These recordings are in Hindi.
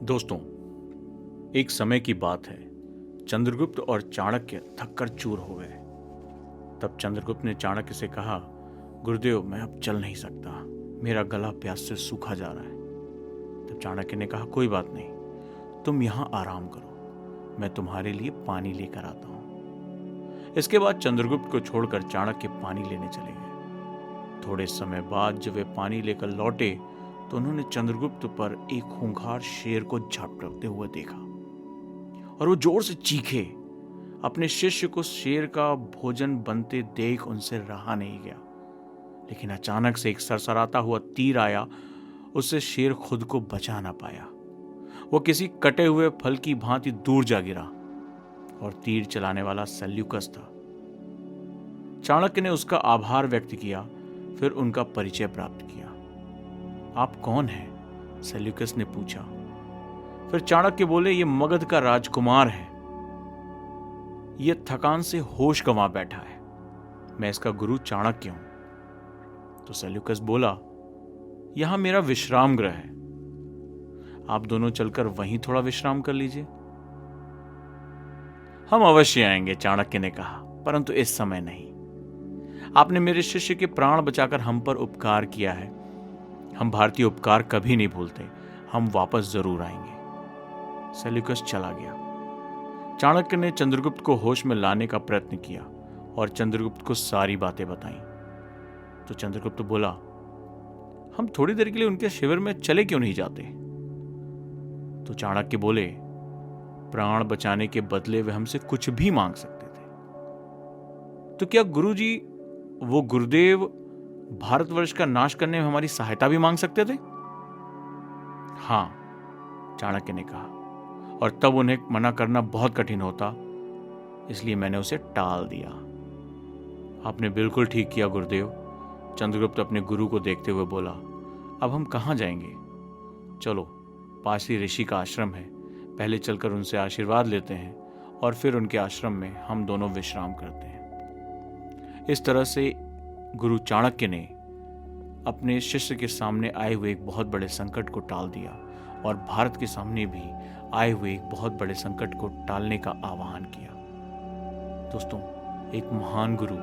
दोस्तों, एक समय की बात है। चंद्रगुप्त और चाणक्य थककर चूर हो गए। तब चंद्रगुप्त ने चाणक्य से कहा, गुरुदेव, मैं अब चल नहीं सकता, मेरा गला प्यास से सूखा जा रहा है। तब चाणक्य ने कहा, कोई बात नहीं, तुम यहां आराम करो, मैं तुम्हारे लिए पानी लेकर आता हूं। इसके बाद चंद्रगुप्त को छोड़कर चाणक्य पानी लेने चले गए। थोड़े समय बाद जब वे पानी लेकर लौटे तो उन्होंने चंद्रगुप्त पर एक खूंखार शेर को झपटते हुए देखा और वो जोर से चीखे। अपने शिष्य को शेर का भोजन बनते देख उनसे रहा नहीं गया, लेकिन अचानक से एक सरसराता हुआ तीर आया। उससे शेर खुद को बचा ना पाया। वो किसी कटे हुए फल की भांति दूर जा गिरा और तीर चलाने वाला सेल्यूकस था। चाणक्य ने उसका आभार व्यक्त किया, फिर उनका परिचय प्राप्त किया। आप कौन हैं? सेल्यूकस ने पूछा। फिर चाणक्य बोले, ये मगध का राजकुमार है, ये थकान से होश गंवा बैठा है, मैं इसका गुरु चाणक्य हूं। तो सेल्यूकस बोला, यहां मेरा विश्राम गृह है, आप दोनों चलकर वहीं थोड़ा विश्राम कर लीजिए। हम अवश्य आएंगे, चाणक्य ने कहा, परंतु इस समय नहीं। आपने मेरे शिष्य के प्राण बचाकर हम पर उपकार किया है। हम भारतीय उपकार कभी नहीं भूलते, हम वापस जरूर आएंगे। सेल्यूकस चला गया। चाणक्य ने चंद्रगुप्त को होश में लाने का प्रयत्न किया और चंद्रगुप्त को सारी बातें बताईं। तो चंद्रगुप्त बोला, हम थोड़ी देर के लिए उनके शिविर में चले क्यों नहीं जाते? तो चाणक्य बोले, प्राण बचाने के बदले वे हमसे कुछ भी मांग सकते थे। तो क्या गुरुजी, वो गुरुदेव भारतवर्ष का नाश करने में हमारी सहायता भी मांग सकते थे? हां, चाणक्य ने कहा, और तब उन्हें मना करना बहुत कठिन होता, इसलिए मैंने उसे टाल दिया। आपने बिल्कुल ठीक किया गुरुदेव। चंद्रगुप्त अपने गुरु को देखते हुए बोला, अब हम कहां जाएंगे? चलो, पास ही ऋषि का आश्रम है, पहले चलकर उनसे आशीर्वाद लेते हैं और फिर उनके आश्रम में हम दोनों विश्राम करते हैं। इस तरह से गुरु चाणक्य ने अपने शिष्य के सामने आए हुए एक बहुत बड़े संकट को टाल दिया और भारत के सामने भी आए हुए एक बहुत बड़े संकट को टालने का आह्वान किया। दोस्तों, एक महान गुरु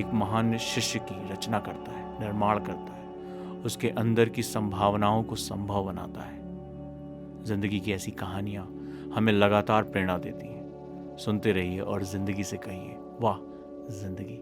एक महान शिष्य की रचना करता है, निर्माण करता है, उसके अंदर की संभावनाओं को संभव बनाता है। जिंदगी की ऐसी कहानियां हमें लगातार प्रेरणा देती हैं। सुनते रहिए और जिंदगी से कहिए, वाह जिंदगी।